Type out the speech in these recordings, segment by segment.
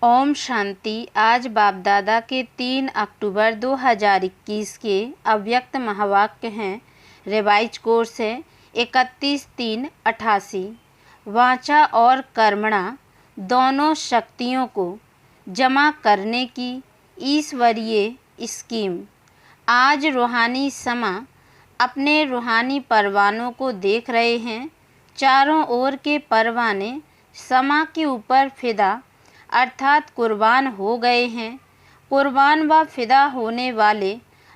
ओम शांति। आज बाप दादा के 3 अक्टूबर 2021 के अव्यक्त महावाक्य हैं। रिवाइज कोर्स है 31/3/88। वाचा और कर्मणा दोनों शक्तियों को जमा करने की ईश्वरीय स्कीम। आज रूहानी समा अपने रूहानी परवानों को देख रहे हैं। चारों ओर के परवाने समा के ऊपर फिदा अर्थात कुर्बान हो गए हैं। कुर्बान व फिदा होने वाले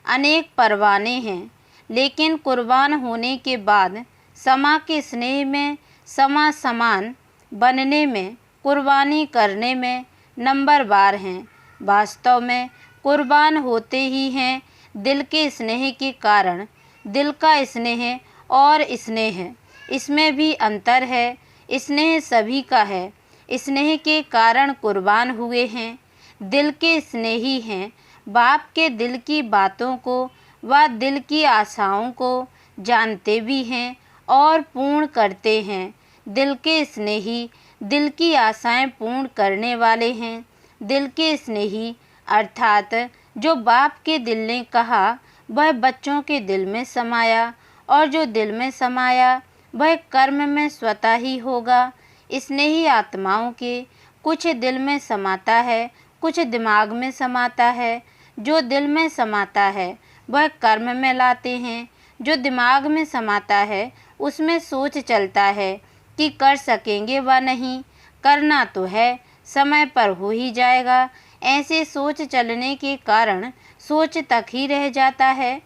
अनेक परवाने हैं, लेकिन कुर्बान होने के बाद समा के स्नेह में समा समान बनने में कुर्बानी करने में नंबरवार हैं। वास्तव में कुर्बान होते ही हैं दिल के स्नेह के कारण। दिल का स्नेह और स्नेह, इसमें भी अंतर है। स्नेह सभी का है, स्नेह के कारण कुर्बान हुए हैं। दिल के स्नेही हैं, बाप के दिल की बातों को व दिल की आशाओं को जानते भी हैं और पूर्ण करते हैं। दिल के स्नेही दिल की आशाएं पूर्ण करने वाले हैं। दिल के स्नेही अर्थात जो बाप के दिल ने कहा वह बच्चों के दिल में समाया, और जो दिल में समाया वह कर्म में स्वतः ही होगा। स्नेही आत्माओं के कुछ दिल में समाता है, कुछ दिमाग में समाता है। जो दिल में समाता है वह कर्म में लाते हैं। जो दिमाग में समाता है उसमें सोच चलता है कि कर सकेंगे व नहीं। करना तो है, समय पर हो ही जाएगा। ऐसे सोच चलने के कारण सोच तक ही रह जाता है,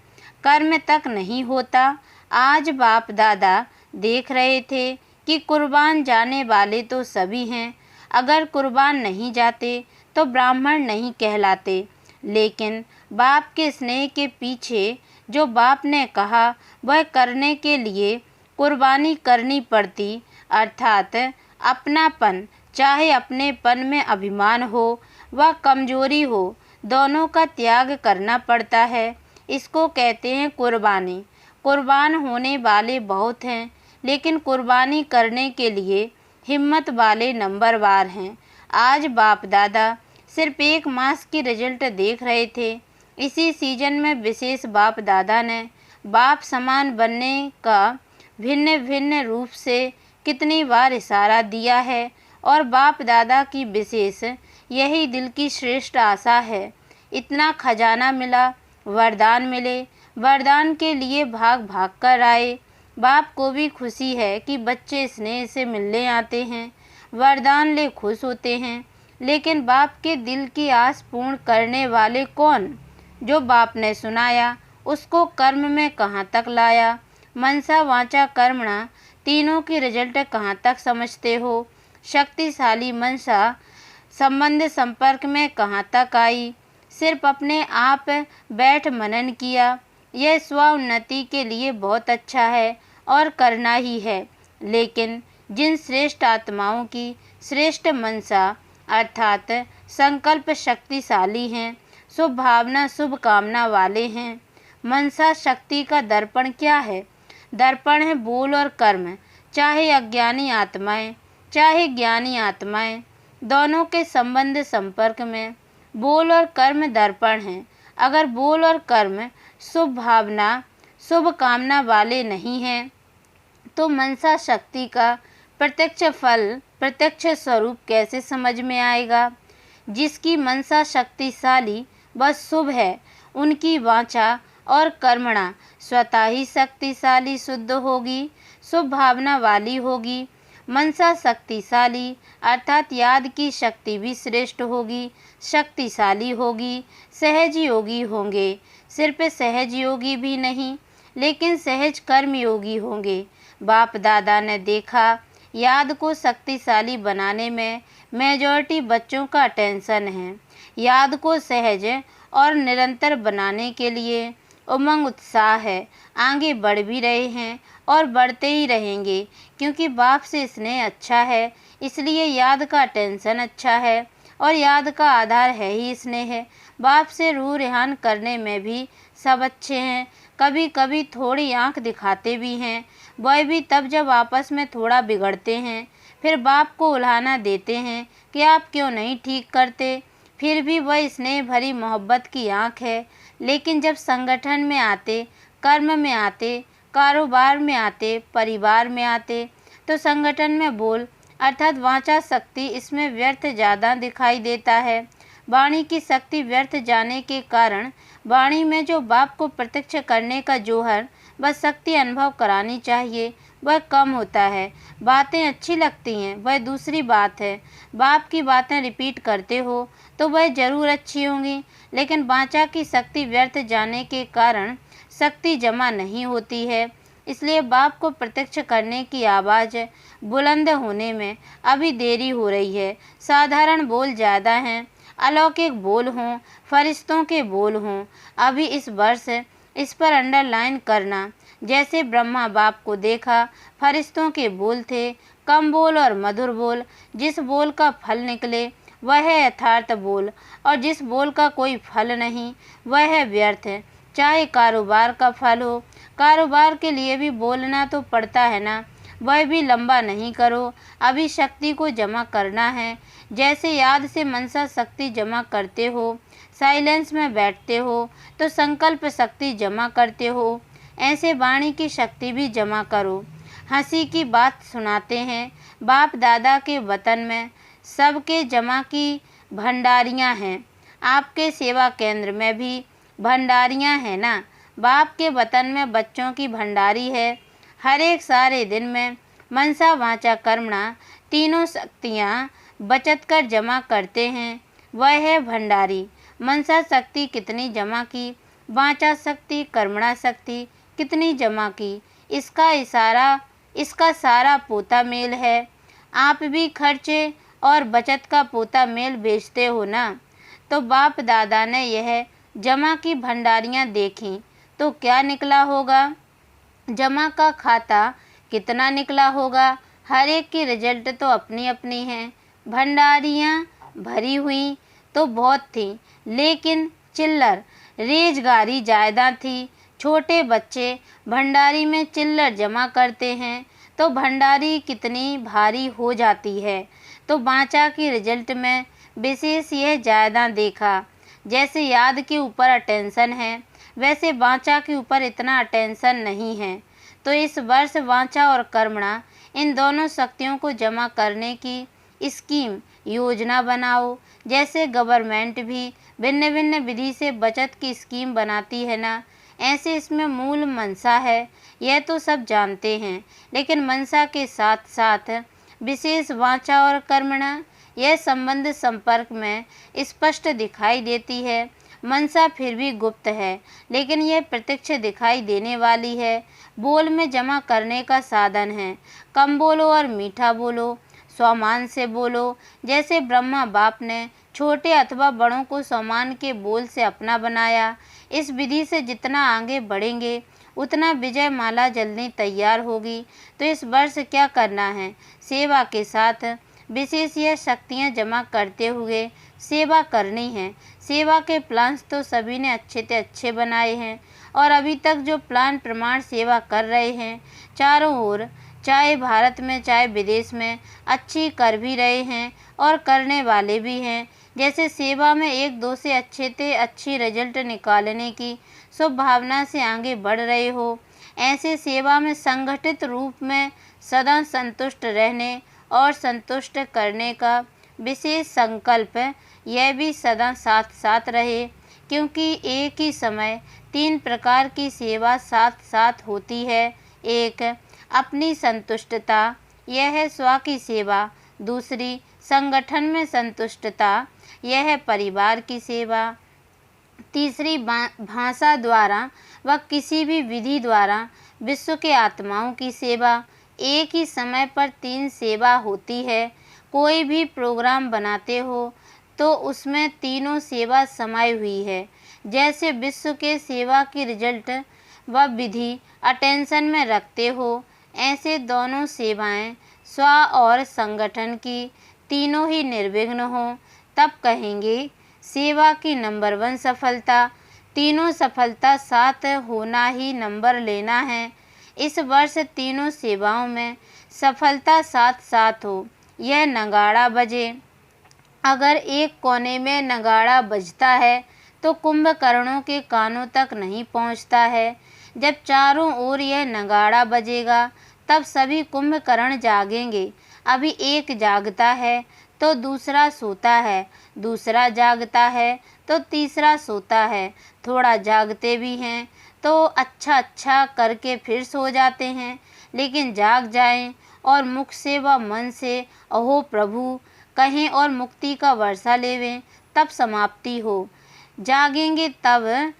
कर्म तक नहीं होता। आज बाप दादा देख रहे थे कि कुर्बान जाने वाले तो सभी हैं। अगर कुर्बान नहीं जाते तो ब्राह्मण नहीं कहलाते, लेकिन बाप के स्नेह के पीछे जो बाप ने कहा वह करने के लिए कुर्बानी करनी पड़ती, अर्थात अपनापन, चाहे अपनेपन में अभिमान हो व कमजोरी हो, दोनों का त्याग करना पड़ता है। इसको कहते हैं कुर्बानी। कुर्बान होने वाले बहुत हैं, लेकिन कुर्बानी करने के लिए हिम्मत वाले नंबरवार हैं। आज बाप दादा सिर्फ 1 मास की रिजल्ट देख रहे थे। इसी सीजन में विशेष बाप दादा ने बाप समान बनने का भिन्न भिन्न रूप से कितनी बार इशारा दिया है, और बाप दादा की विशेष यही दिल की श्रेष्ठ आशा है। इतना खजाना मिला, वरदान मिले, वरदान के लिए भाग भाग कर आए। बाप को भी खुशी है कि बच्चे स्नेह से मिलने आते हैं, वरदान ले खुश होते हैं। लेकिन बाप के दिल की आस पूर्ण करने वाले कौन? जो बाप ने सुनाया उसको कर्म में कहाँ तक लाया? मनसा वाचा कर्मणा तीनों की रिजल्ट कहाँ तक समझते हो? शक्तिशाली मनसा संबंध संपर्क में कहाँ तक आई? सिर्फ अपने आप बैठ मनन किया। यह स्व उन्नति के लिए बहुत अच्छा है और करना ही है, लेकिन जिन श्रेष्ठ आत्माओं की श्रेष्ठ मनसा अर्थात संकल्प शक्तिशाली हैं, शुभ भावना शुभ कामना वाले हैं। मनसा शक्ति का दर्पण क्या है? दर्पण है बोल और कर्म। चाहे अज्ञानी आत्माएं चाहे ज्ञानी आत्माएं, दोनों के संबंध संपर्क में बोल और कर्म दर्पण हैं। अगर बोल और कर्म शुभ भावना शुभ कामना वाले नहीं हैं तो मनसा शक्ति का प्रत्यक्ष फल प्रत्यक्ष स्वरूप कैसे समझ में आएगा? जिसकी मनसा शक्तिशाली व शुभ है, उनकी वाचा और कर्मणा स्वतः ही शक्तिशाली शुद्ध होगी, शुभ भावना वाली होगी। मनसा शक्तिशाली अर्थात याद की शक्ति भी श्रेष्ठ होगी, शक्तिशाली होगी। सहज योगी होंगे, सिर्फ सहज योगी भी नहीं, लेकिन सहज कर्म योगी होंगे। बाप दादा ने देखा याद को शक्तिशाली बनाने में मेजॉरिटी बच्चों का टेंशन है। याद को सहज और निरंतर बनाने के लिए उमंग उत्साह है। आगे बढ़ भी रहे हैं और बढ़ते ही रहेंगे, क्योंकि बाप से स्नेह अच्छा है, इसलिए याद का टेंशन अच्छा है, और याद का आधार है ही स्नेह। बाप से रूह रेहान करने में भी सब अच्छे हैं। कभी कभी थोड़ी आंख दिखाते भी हैं, वह भी तब जब आपस में थोड़ा बिगड़ते हैं। फिर बाप को उल्हाना देते हैं कि आप क्यों नहीं ठीक करते। फिर भी वह स्नेह भरी मोहब्बत की आँख है। लेकिन जब संगठन में आते, कर्म में आते, कारोबार में आते, परिवार में आते, तो संगठन में बोल अर्थात वाचा शक्ति इसमें व्यर्थ ज़्यादा दिखाई देता है। वाणी की शक्ति व्यर्थ जाने के कारण वाणी में जो बाप को प्रत्यक्ष करने का जौहर व शक्ति अनुभव करानी चाहिए वह कम होता है। बातें अच्छी लगती हैं वह दूसरी बात है। बाप की बातें रिपीट करते हो तो वह जरूर अच्छी होंगी, लेकिन वाचा की शक्ति व्यर्थ जाने के कारण शक्ति जमा नहीं होती है। इसलिए बाप को प्रत्यक्ष करने की आवाज़ बुलंद होने में अभी देरी हो रही है। साधारण बोल ज़्यादा हैं, अलौकिक बोल हों, फरिश्तों के बोल हों। अभी इस वर्ष इस पर अंडरलाइन करना। जैसे ब्रह्मा बाप को देखा, फरिश्तों के बोल थे, कम बोल और मधुर बोल। जिस बोल का फल निकले वह है यथार्थ बोल, और जिस बोल का कोई फल नहीं वह है व्यर्थ। चाहे कारोबार का फल हो, कारोबार के लिए भी बोलना तो पड़ता है ना, वह भी लंबा नहीं करो। अभी शक्ति को जमा करना है। जैसे याद से मनसा शक्ति जमा करते हो, साइलेंस में बैठते हो तो संकल्प शक्ति जमा करते हो, ऐसे वाणी की शक्ति भी जमा करो। हंसी की बात सुनाते हैं। बाप दादा के वतन में सबके जमा की भंडारियां हैं। आपके सेवा केंद्र में भी भंडारियां हैं ना। बाप के वतन में बच्चों की भंडारी है। हर एक सारे दिन में मनसा वाचा कर्मणा तीनों शक्तियाँ बचत कर जमा करते हैं, वह है भंडारी। मनसा शक्ति कितनी जमा की, वाचा शक्ति कर्मणा शक्ति कितनी जमा की, इसका सारा पोता मेल है। आप भी खर्चे और बचत का पोता मेल बेचते हो ना। तो बाप दादा ने यह जमा की भंडारियाँ देखीं तो क्या निकला होगा, जमा का खाता कितना निकला होगा। हर एक की रिजल्ट तो अपनी अपनी हैं। भंडारियाँ भरी हुई तो बहुत थी, लेकिन चिल्लर रेजगारी ज़्यादा थी। छोटे बच्चे भंडारी में चिल्लर जमा करते हैं तो भंडारी कितनी भारी हो जाती है। तो वाचा की रिजल्ट में विशेष यह ज़्यादा देखा। जैसे याद के ऊपर अटेंशन है, वैसे वाचा के ऊपर इतना अटेंशन नहीं है। तो इस वर्ष वाचा और कर्मणा इन दोनों शक्तियों को जमा करने की स्कीम योजना बनाओ। जैसे गवर्नमेंट भी भिन्न भिन्न विधि से बचत की स्कीम बनाती है ना, ऐसे इसमें मूल मनसा है, यह तो सब जानते हैं। लेकिन मनसा के साथ साथ विशेष वाचा और कर्मणा यह संबंध संपर्क में स्पष्ट दिखाई देती है। मनसा फिर भी गुप्त है, लेकिन यह प्रत्यक्ष दिखाई देने वाली है। बोल में जमा करने का साधन है। कम बोलो और मीठा बोलो, स्वामान से बोलो। जैसे ब्रह्मा बाप ने छोटे अथवा बड़ों को सम्मान के बोल से अपना बनाया। इस विधि से जितना आगे बढ़ेंगे उतना विजय माला जल्दी तैयार होगी। तो इस वर्ष क्या करना है, सेवा के साथ विशेष यह शक्तियाँ जमा करते हुए सेवा करनी है। सेवा के प्लान्स तो सभी ने अच्छे से अच्छे बनाए हैं, और अभी तक जो प्लान प्रमाण सेवा कर रहे हैं चारों ओर, चाहे भारत में चाहे विदेश में, अच्छी कर भी रहे हैं और करने वाले भी हैं। जैसे सेवा में एक दो से अच्छी रिजल्ट निकालने की शुभ भावना से आगे बढ़ रहे हो, ऐसे सेवा में संगठित रूप में सदा संतुष्ट रहने और संतुष्ट करने का विशेष संकल्प यह भी सदा साथ साथ रहे। क्योंकि एक ही समय 3 प्रकार की सेवा साथ साथ होती है। एक अपनी संतुष्टता, यह है स्व की सेवा। दूसरी संगठन में संतुष्टता, यह है परिवार की सेवा। तीसरी भाषा द्वारा व किसी भी विधि द्वारा विश्व के आत्माओं की सेवा। एक ही समय पर 3 सेवा होती है। कोई भी प्रोग्राम बनाते हो तो उसमें तीनों सेवा समाई हुई है। जैसे विश्व के सेवा की रिजल्ट व विधि अटेंशन में रखते हो, ऐसे दोनों सेवाएं स्व और संगठन की तीनों ही निर्विघ्न हो, तब कहेंगे सेवा की नंबर 1 सफलता। तीनों सफलता साथ होना ही नंबर लेना है। इस वर्ष तीनों सेवाओं में सफलता साथ साथ हो। यह नगाड़ा बजे। अगर एक कोने में नगाड़ा बजता है तो कुंभकर्णों के कानों तक नहीं पहुंचता है। जब चारों ओर यह नगाड़ा बजेगा तब सभी कुंभकर्ण जागेंगे। अभी एक जागता है तो दूसरा सोता है, दूसरा जागता है तो तीसरा सोता है, थोड़ा जागते भी हैं तो अच्छा करके फिर सो जाते हैं। लेकिन जाग जाएं और मुख से व मन से अहो प्रभु कहें और मुक्ति का वर्षा लेवें तब समाप्ति हो। जागेंगे तब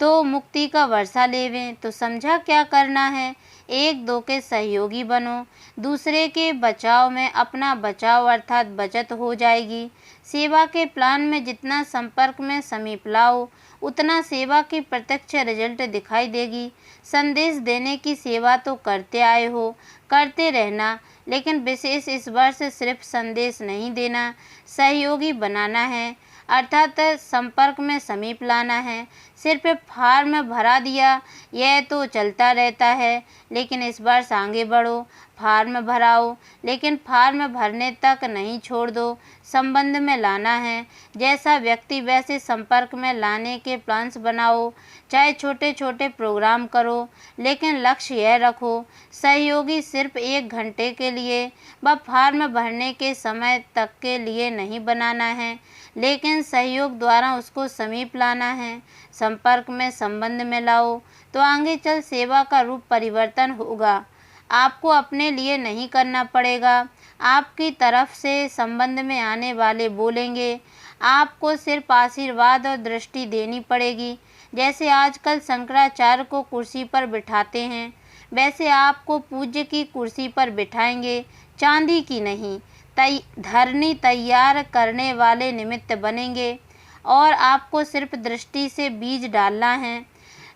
तो मुक्ति का वर्षा लेवें तो समझा क्या करना है। एक दो के सहयोगी बनो, दूसरे के बचाव में अपना बचाव अर्थात बचत हो जाएगी। सेवा के प्लान में जितना संपर्क में समीप लाओ उतना सेवा की प्रत्यक्ष रिजल्ट दिखाई देगी। संदेश देने की सेवा तो करते आए हो, करते रहना, लेकिन विशेष इस वर्ष सिर्फ संदेश नहीं देना, सहयोगी बनाना है अर्थात संपर्क में समीप लाना है। सिर्फ फार्म भरा दिया यह तो चलता रहता है, लेकिन इस वर्ष आगे बढ़ो, फार्म भराओ, लेकिन फार्म भरने तक नहीं छोड़ दो, संबंध में लाना है। जैसा व्यक्ति वैसे संपर्क में लाने के प्लान्स बनाओ, चाहे छोटे छोटे प्रोग्राम करो, लेकिन लक्ष्य यह रखो सहयोगी सिर्फ 1 घंटे के लिए व फार्म भरने के समय तक के लिए नहीं बनाना है, लेकिन सहयोग द्वारा उसको समीप लाना है। संपर्क में संबंध में लाओ तो आगे चल सेवा का रूप परिवर्तन होगा। आपको अपने लिए नहीं करना पड़ेगा, आपकी तरफ से संबंध में आने वाले बोलेंगे। आपको सिर्फ आशीर्वाद और दृष्टि देनी पड़ेगी। जैसे आजकल शंकराचार्य को कुर्सी पर बिठाते हैं, वैसे आपको पूज्य की कुर्सी पर बिठाएंगे, चांदी की नहीं। धरनी तैयार करने वाले निमित्त बनेंगे और आपको सिर्फ दृष्टि से बीज डालना है,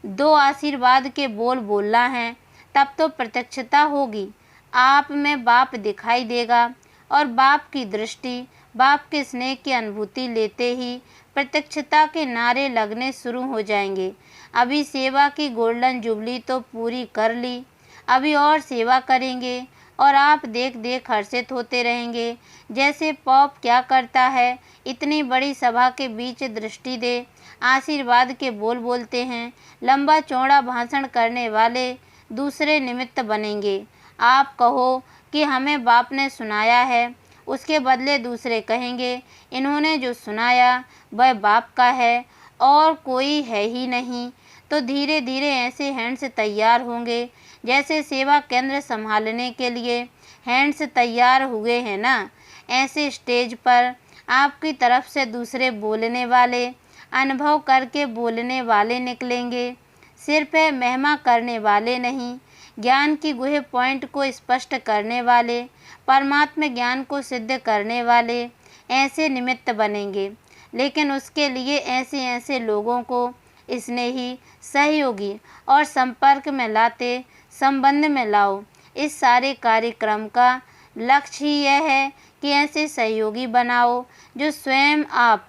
2 आशीर्वाद के बोल बोलना है, तब तो प्रत्यक्षता होगी। आप में बाप दिखाई देगा और बाप की दृष्टि, बाप के स्नेह की अनुभूति लेते ही प्रत्यक्षता के नारे लगने शुरू हो जाएंगे। अभी सेवा की गोल्डन जुबली तो पूरी कर ली, अभी और सेवा करेंगे और आप देख देख हर्षित होते रहेंगे। जैसे पॉप क्या करता है, इतनी बड़ी सभा के बीच दृष्टि दे, आशीर्वाद के बोल बोलते हैं। लंबा चौड़ा भाषण करने वाले दूसरे निमित्त बनेंगे। आप कहो कि हमें बाप ने सुनाया है, उसके बदले दूसरे कहेंगे इन्होंने जो सुनाया वह बाप का है और कोई है ही नहीं। तो धीरे धीरे ऐसे हैंड्स तैयार होंगे जैसे सेवा केंद्र संभालने के लिए हैंड्स तैयार हुए हैं ना, ऐसे स्टेज पर आपकी तरफ से दूसरे बोलने वाले, अनुभव करके बोलने वाले निकलेंगे। सिर्फ महिमा करने वाले नहीं, ज्ञान की गुहे पॉइंट को स्पष्ट करने वाले, परमात्म ज्ञान को सिद्ध करने वाले ऐसे निमित्त बनेंगे। लेकिन उसके लिए ऐसे ऐसे लोगों को स्नेही, सहयोगी और संपर्क में लाते, संबंध में लाओ। इस सारे कार्यक्रम का लक्ष्य ही यह है कि ऐसे सहयोगी बनाओ जो स्वयं आप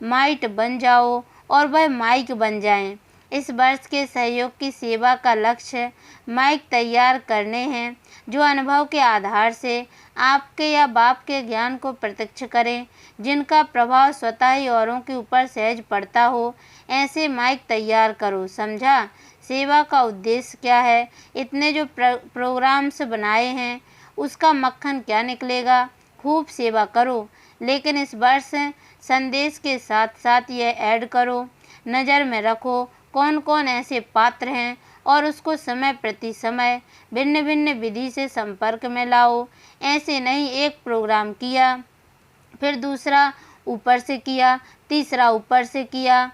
माइट बन जाओ और वह माइक बन जाएं। इस वर्ष के सहयोग की सेवा का लक्ष्य माइक तैयार करने हैं जो अनुभव के आधार से आपके या बाप के ज्ञान को प्रत्यक्ष करें, जिनका प्रभाव स्वतः ही औरों के ऊपर सहज पड़ता हो। ऐसे माइक तैयार करो। समझा सेवा का उद्देश्य क्या है? इतने जो प्रोग्राम्स बनाए हैं उसका मक्खन क्या निकलेगा? खूब सेवा करो, लेकिन इस वर्ष संदेश के साथ साथ यह ऐड करो, नज़र में रखो कौन कौन ऐसे पात्र हैं और उसको समय प्रति समय भिन्न भिन्न विधि से संपर्क में लाओ। ऐसे नहीं एक प्रोग्राम किया, फिर दूसरा ऊपर से किया, तीसरा ऊपर से किया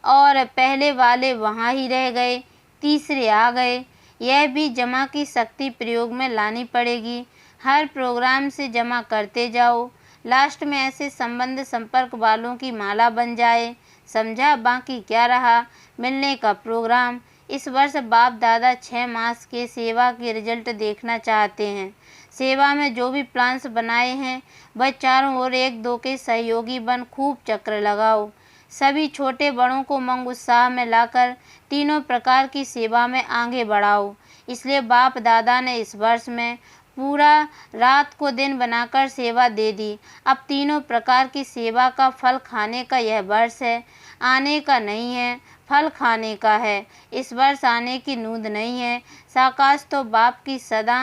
और पहले वाले वहाँ ही रह गए, तीसरे आ गए। यह भी जमा की शक्ति प्रयोग में लानी पड़ेगी। हर प्रोग्राम से जमा करते जाओ, लास्ट में ऐसे संबंध संपर्क वालों की माला बन जाए। समझा? बाकी क्या रहा मिलने का प्रोग्राम। इस वर्ष बाप दादा 6 मास के सेवा के रिजल्ट देखना चाहते हैं। सेवा में जो भी प्लान्स बनाए हैं वह चारों ओर 1-2 के सहयोगी बन खूब चक्र लगाओ। सभी छोटे बड़ों को मंग उत्साह में लाकर तीनों प्रकार की सेवा में आगे बढ़ाओ। इसलिए बाप दादा ने इस वर्ष में पूरा रात को दिन बनाकर सेवा दे दी। अब तीनों प्रकार की सेवा का फल खाने का यह वर्ष है, आने का नहीं है, फल खाने का है। इस वर्ष आने की नूंद नहीं है। साकाश तो बाप की सदा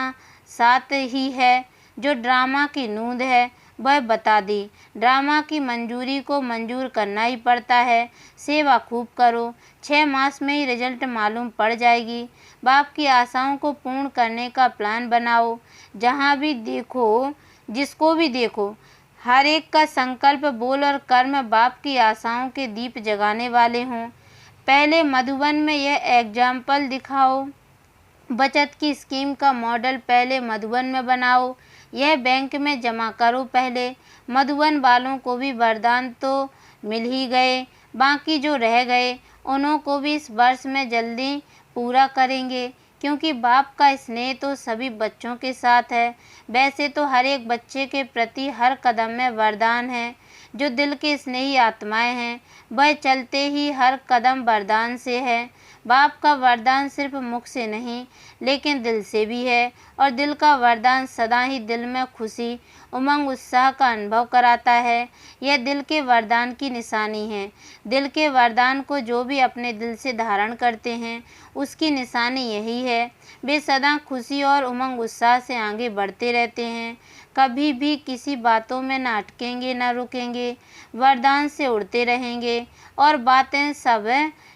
साथ ही है। जो ड्रामा की नूंद है वह बता दी। ड्रामा की मंजूरी को मंजूर करना ही पड़ता है। सेवा खूब करो, 6 मास में ही रिजल्ट मालूम पड़ जाएगी। बाप की आशाओं को पूर्ण करने का प्लान बनाओ। जहाँ भी देखो, जिसको भी देखो, हर एक का संकल्प, बोल और कर्म बाप की आशाओं के दीप जगाने वाले हों। पहले मधुबन में यह एग्जाम्पल दिखाओ। बचत की स्कीम का मॉडल पहले मधुबन में बनाओ। यह बैंक में जमा करो पहले। मधुबन वालों को भी वरदान तो मिल ही गए, बाकी जो रह गए उन्हों को भी इस वर्ष में जल्दी पूरा करेंगे, क्योंकि बाप का स्नेह तो सभी बच्चों के साथ है। वैसे तो हर एक बच्चे के प्रति हर कदम में वरदान है। जो दिल के स्नेही आत्माएं हैं वह चलते ही हर कदम वरदान से है। बाप का वरदान सिर्फ मुख से नहीं लेकिन दिल से भी है, और दिल का वरदान सदा ही दिल में खुशी, उमंग, उत्साह का अनुभव कराता है। यह दिल के वरदान की निशानी है। दिल के वरदान को जो भी अपने दिल से धारण करते हैं उसकी निशानी यही है। वे सदा खुशी और उमंग उत्साह से आगे बढ़ते रहते हैं। कभी भी किसी बातों में न अटकेंगे न रुकेंगे, वरदान से उड़ते रहेंगे और बातें सब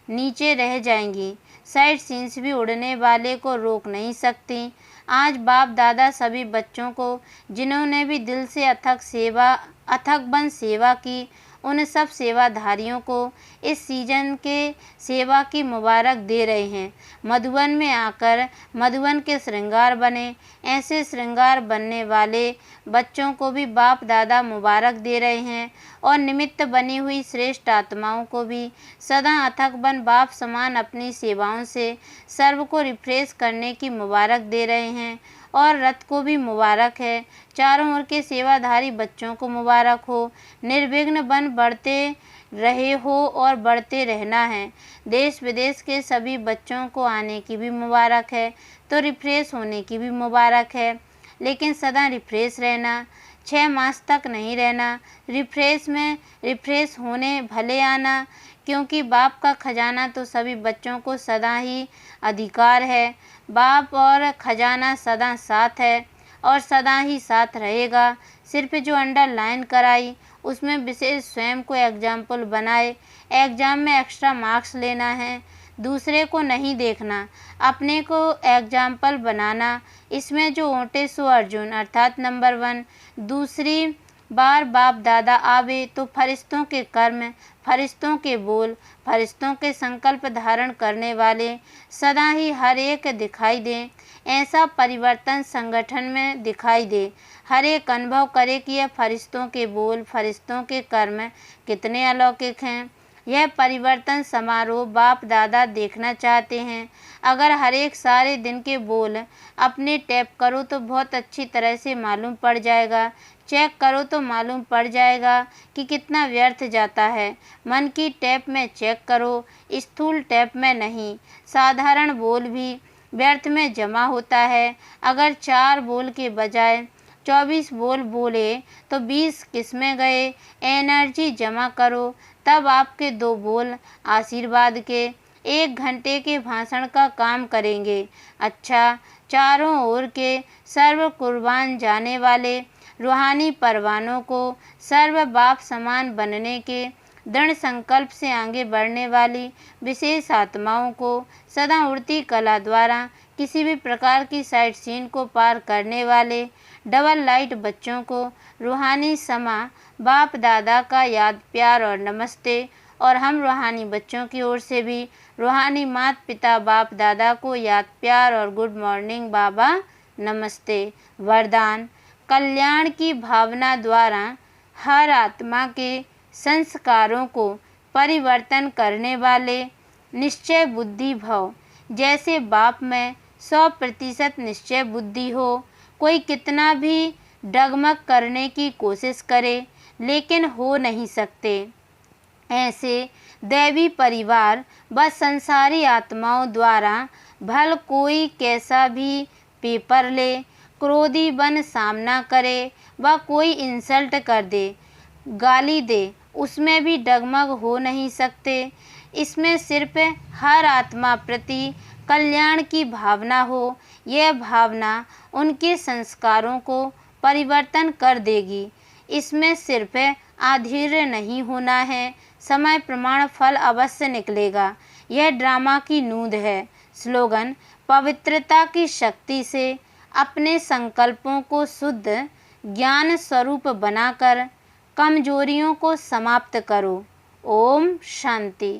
नीचे रह जाएंगी। साइड सीन्स भी उड़ने वाले को रोक नहीं सकती। आज बाप दादा सभी बच्चों को, जिन्होंने भी दिल से अथक बन सेवा की, उन सब सेवाधारियों को इस सीजन के सेवा की मुबारक दे रहे हैं। मधुबन में आकर मधुबन के श्रृंगार बने। ऐसे श्रृंगार बनने वाले बच्चों को भी बाप दादा मुबारक दे रहे हैं, और निमित्त बनी हुई श्रेष्ठ आत्माओं को भी सदा अथक बन बाप समान अपनी सेवाओं से सर्व को रिफ्रेश करने की मुबारक दे रहे हैं। और रथ को भी मुबारक है। चारों ओर के सेवाधारी बच्चों को मुबारक हो। निर्विघ्न बन बढ़ते रहे हो और बढ़ते रहना है। देश विदेश के सभी बच्चों को आने की भी मुबारक है, तो रिफ्रेश होने की भी मुबारक है। लेकिन सदा रिफ्रेश रहना, 6 मास तक नहीं रहना। रिफ्रेश होने भले आना, क्योंकि बाप का खजाना तो सभी बच्चों को सदा ही अधिकार है। बाप और खजाना सदा साथ है और सदा ही साथ रहेगा। सिर्फ जो अंडरलाइन कराई उसमें विशेष स्वयं को एग्जाम्पल बनाए। एग्जाम में एक्स्ट्रा मार्क्स लेना है, दूसरे को नहीं देखना, अपने को एग्जाम्पल बनाना। इसमें जो ओटे सो अर्जुन अर्थात नंबर 1। दूसरी बार बाप दादा आवे तो फरिश्तों के कर्म, फरिश्तों के बोल, फरिश्तों के संकल्प धारण करने वाले सदा ही हर एक दिखाई दें। ऐसा परिवर्तन संगठन में दिखाई दे। हर एक अनुभव करे कि यह फरिश्तों के बोल, फरिश्तों के कर्म कितने अलौकिक हैं। यह परिवर्तन समारोह बाप दादा देखना चाहते हैं। अगर हर एक सारे दिन के बोल अपने टैप करो तो बहुत अच्छी तरह से मालूम पड़ जाएगा। चेक करो तो मालूम पड़ जाएगा कि कितना व्यर्थ जाता है। मन की टैप में चेक करो, स्थूल टैप में नहीं। साधारण बोल भी व्यर्थ में जमा होता है। अगर 4 बोल के बजाय 24 बोल बोले तो 20 किसमें गए। एनर्जी जमा करो, तब आपके 2 बोल आशीर्वाद के 1 घंटे के भाषण का काम करेंगे। अच्छा, चारों ओर के सर्व कुर्बान जाने वाले रूहानी परवानों को सर्व बाप समान बनने के दृढ़ संकल्प से आगे बढ़ने वाली विशेष आत्माओं को सदा उड़ती कला द्वारा किसी भी प्रकार की साइट सीन को पार करने वाले डबल लाइट बच्चों को रूहानी समा बाप दादा का याद, प्यार और नमस्ते। और हम रूहानी बच्चों की ओर से भी रूहानी माता पिता बाप दादा को याद, प्यार और गुड मॉर्निंग बाबा, नमस्ते। वरदान: कल्याण की भावना द्वारा हर आत्मा के संस्कारों को परिवर्तन करने वाले निश्चय बुद्धि भव। जैसे बाप में 100% निश्चय बुद्धि हो, कोई कितना भी डगमग करने की कोशिश करे लेकिन हो नहीं सकते। ऐसे दैवी परिवार व संसारी आत्माओं द्वारा भल कोई कैसा भी पेपर ले, क्रोधी बन सामना करे व कोई इंसल्ट कर दे, गाली दे, उसमें भी डगमग हो नहीं सकते। इसमें सिर्फ हर आत्मा प्रति कल्याण की भावना हो। यह भावना उनके संस्कारों को परिवर्तन कर देगी। इसमें सिर्फ आधैर्य नहीं होना है, समय प्रमाण फल अवश्य निकलेगा। यह ड्रामा की नूंद है। स्लोगन: पवित्रता की शक्ति से अपने संकल्पों को शुद्ध ज्ञान स्वरूप बनाकर कमजोरियों को समाप्त करो। ओम शांति।